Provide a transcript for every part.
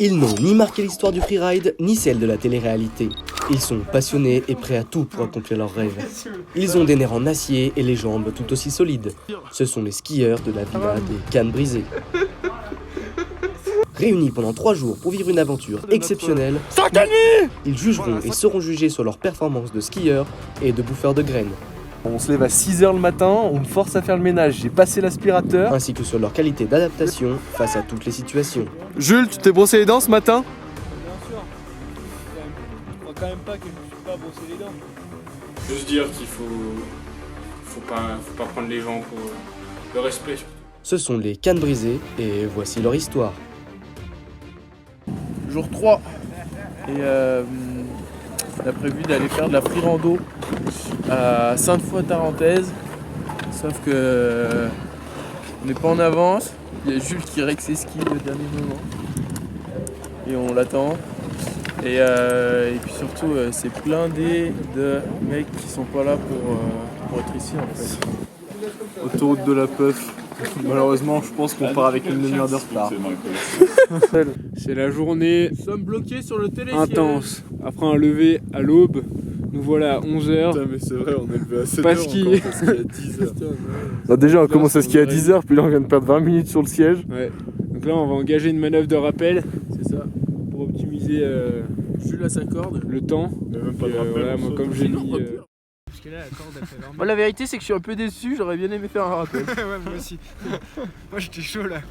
Ils n'ont ni marqué l'histoire du freeride, ni celle de la télé-réalité. Ils sont passionnés et prêts à tout pour accomplir leurs rêves. Ils ont des nerfs en acier et les jambes tout aussi solides. Ce sont les skieurs de la villa des Cannes brisées. Réunis pendant 3 jours pour vivre une aventure exceptionnelle, ils jugeront et seront jugés sur leur performance de skieurs et de bouffeurs de graines. On se lève à 6h le matin, on me force à faire le ménage, j'ai passé l'aspirateur. Ainsi que sur leur qualité d'adaptation face à toutes les situations. Jules, tu t'es brossé les dents ce matin? Bien sûr. Je crois quand même pas que je me suis pas brossé les dents. Juste dire qu'il faut pas prendre les gens pour le respect. Ce sont les Cannes brisées et voici leur histoire. Jour 3. Et on a prévu d'aller faire de la free rando à Sainte-Foy-Tarentaise. Sauf que on n'est pas en avance. Il y a Jules qui règle ses skis au dernier moment. Et on l'attend. Et puis surtout c'est blindé de mecs qui sont pas là pour être ici en fait. Autoroute de la Peuf. Malheureusement, je pense qu'on part avec une demi-heure de retard. C'est la journée Nous sommes bloqués sur le télésiège. intense. Après un lever à l'aube, nous voilà à 11h. Putain, mais c'est vrai, on est levé à 7h. Pas skier. À 10h. Bah déjà, on commence à skier à 10h, puis là, on vient de perdre 20 minutes sur le siège. Ouais. Donc là, on va engager une manœuvre de rappel C'est ça. pour optimiser Jules à sa corde. le temps. Même pas Et, de rappel, voilà, on moi, saute. comme j'ai mis. Parce que là, la corde a fait vraiment. Moi, la vérité, c'est que je suis un peu déçu. J'aurais bien aimé faire un rappel. Ouais, moi aussi. Moi j'étais chaud là.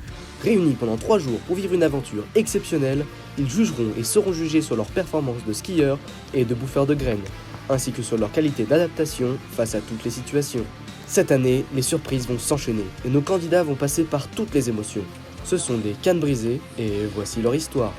Réunis pendant 3 jours pour vivre une aventure exceptionnelle, ils jugeront et seront jugés sur leur performance de skieurs et de bouffeurs de graines, ainsi que sur leur qualité d'adaptation face à toutes les situations. Cette année, les surprises vont s'enchaîner et nos candidats vont passer par toutes les émotions. Ce sont des Cannes brisées et voici leur histoire.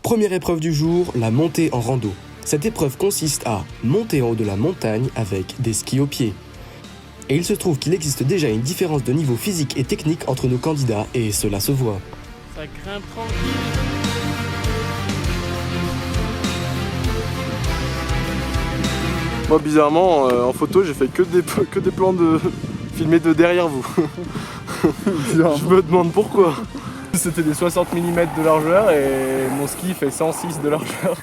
Première épreuve du jour, la montée en rando. Cette épreuve consiste à monter en haut de la montagne avec des skis aux pieds. Et il se trouve qu'il existe déjà une différence de niveau physique et technique entre nos candidats et cela se voit. Ça grimpe tranquille. Moi, bizarrement, en photo, j'ai fait que des plans de filmés de derrière vous. Je me demande pourquoi. C'était des 60 mm de largeur et mon ski fait 106 de largeur.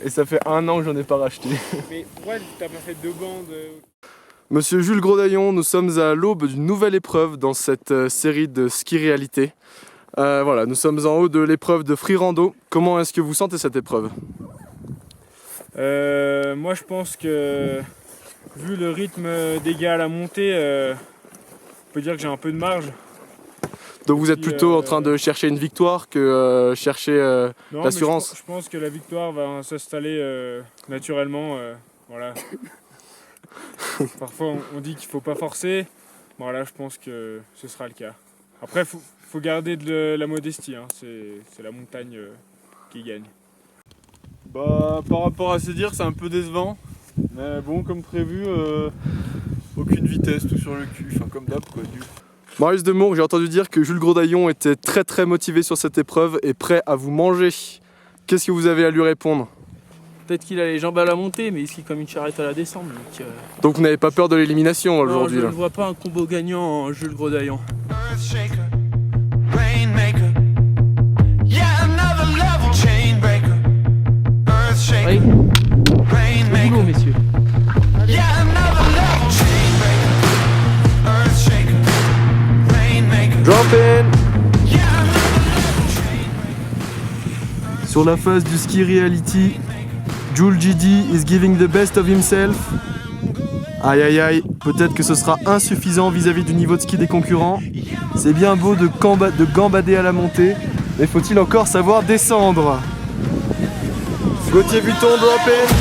Et ça fait 1 an que j'en ai pas racheté. Mais pourquoi t'as pas fait 2 bandes Monsieur Jules Grodaillon, nous sommes à l'aube d'une nouvelle épreuve dans cette série de ski réalité. Voilà, nous sommes en haut de l'épreuve de free rando. Comment est-ce que vous sentez cette épreuve? Moi, je pense que vu le rythme des gars à la montée, on peut dire que j'ai un peu de marge. Donc vous êtes plutôt en train de chercher une victoire que chercher Non, l'assurance. mais je pense que la victoire va s'installer naturellement. Voilà. Parfois on dit qu'il faut pas forcer. Voilà, je pense que ce sera le cas. Après, faut garder de la modestie. Hein. C'est la montagne qui gagne. Bah, par rapport à se dire, c'est un peu décevant. Mais bon, comme prévu, aucune vitesse, tout sur le cul. Enfin, comme d'hab, quoi. Marius Demour, j'ai entendu dire que Jules Grodaillon était très motivé sur cette épreuve et prêt à vous manger. Qu'est-ce que vous avez à lui répondre? Peut-être qu'il a les jambes à la montée, mais il skie comme une charrette à la descente. Donc vous n'avez pas peur de l'élimination aujourd'hui? Je ne vois pas un combo gagnant en Jules Grodaillon. Oui. Au boulot, messieurs. Rainmaker, Drop in. Sur la phase du ski reality, Jules GD is giving the best of himself. Aïe aïe aïe, peut-être que ce sera insuffisant vis-à-vis du niveau de ski des concurrents. C'est bien beau de gambader à la montée, mais faut-il encore savoir descendre? Gauthier Vuitton, drop in.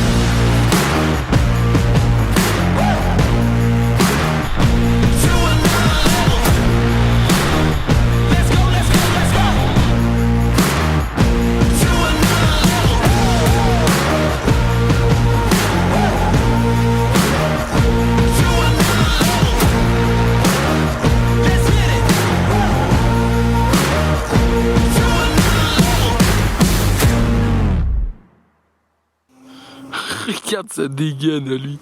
Regarde sa dégaine à lui.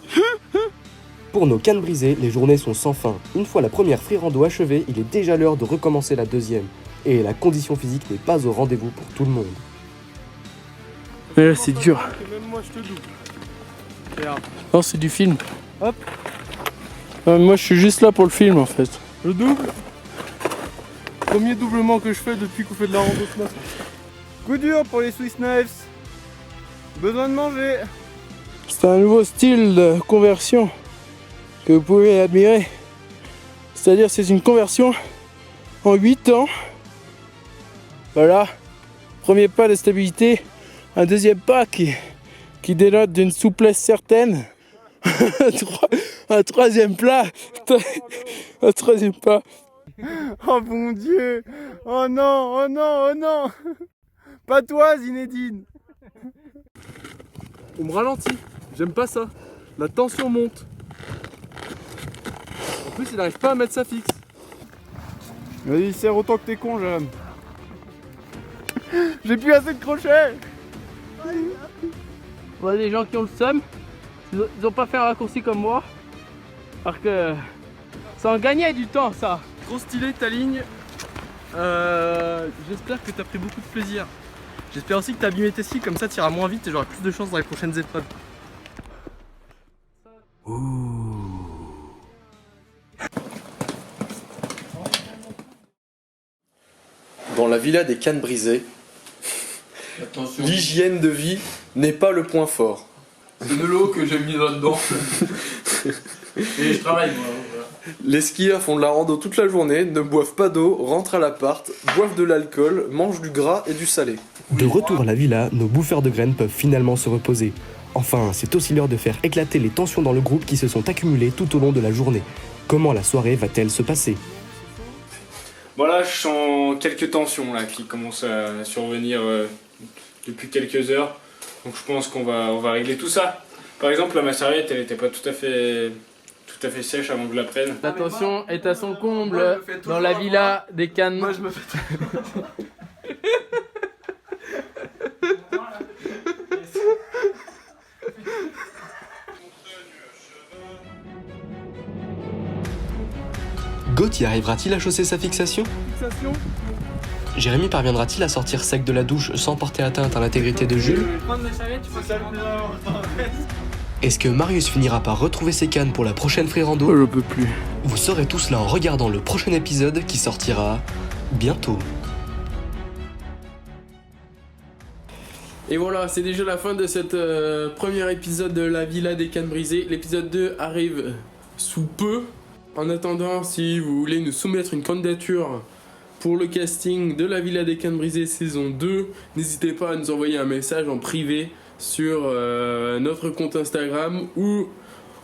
Pour nos cannes brisées, les journées sont sans fin. Une fois la première free rando achevée, il est déjà l'heure de recommencer la deuxième. Et la condition physique n'est pas au rendez-vous pour tout le monde. Ouais, c'est dur. Même moi je te double. Non, c'est du film. Hop. Moi, je suis juste là pour le film en fait. Le double. Premier doublement que je fais depuis qu'on fait de la rando ce matin. Coup dur pour les Swiss Knives. Besoin de manger. C'est un nouveau style de conversion que vous pouvez admirer. C'est-à-dire c'est une conversion en 8 ans. Voilà. Premier pas de stabilité. Un deuxième pas qui dénote d'une souplesse certaine. Un troisième pas. Un troisième pas. Oh mon Dieu. Oh non, oh non, oh non. Pas toi Zinedine. On me ralentit. J'aime pas ça. La tension monte. En plus, il n'arrive pas à mettre sa fixe. Vas-y, serre autant que t'es con, jeune. J'ai plus assez de crochets. Voilà, les gens qui ont le seum, ils ont pas fait un raccourci comme moi. Parce que ça en gagnait du temps, ça. Trop stylé ta ligne. J'espère que t'as pris beaucoup de plaisir. J'espère aussi que t'as abîmé tes skis, comme ça t'iras moins vite et j'aurai plus de chance dans les prochaines épreuves. Dans la villa des cannes brisées, l'hygiène de vie n'est pas le point fort. C'est de l'eau que j'ai mis là-dedans. Et je travaille moi. Voilà. Les skieurs font de la rando toute la journée, ne boivent pas d'eau, rentrent à l'appart, boivent de l'alcool, mangent du gras et du salé. De retour à la villa, nos bouffeurs de graines peuvent finalement se reposer. Enfin, c'est aussi l'heure de faire éclater les tensions dans le groupe qui se sont accumulées tout au long de la journée. Comment la soirée va-t-elle se passer ? Bon là, je sens quelques tensions là, qui commencent à survenir depuis quelques heures. Donc je pense qu'on va régler tout ça. Par exemple, là, ma serviette, elle n'était pas tout à fait sèche avant que je la prenne. La tension est à son comble dans la villa des cannes. Moi je me fais Gauthier arrivera-t-il à chausser sa fixation ? Jérémy parviendra-t-il à sortir sec de la douche sans porter atteinte à l'intégrité de Jules ? Est-ce que Marius finira par retrouver ses cannes pour la prochaine free rando ? Je peux plus. Vous saurez tout cela en regardant le prochain épisode qui sortira bientôt. Et voilà, c'est déjà la fin de cet premier épisode de la Villa des Cannes Brisées. L'épisode 2 arrive sous peu. En attendant, si vous voulez nous soumettre une candidature pour le casting de la Villa des Cannes Brisées saison 2, n'hésitez pas à nous envoyer un message en privé sur notre compte Instagram ou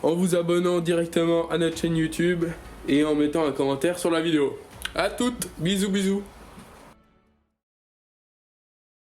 en vous abonnant directement à notre chaîne YouTube et en mettant un commentaire sur la vidéo. A toutes, bisous bisous.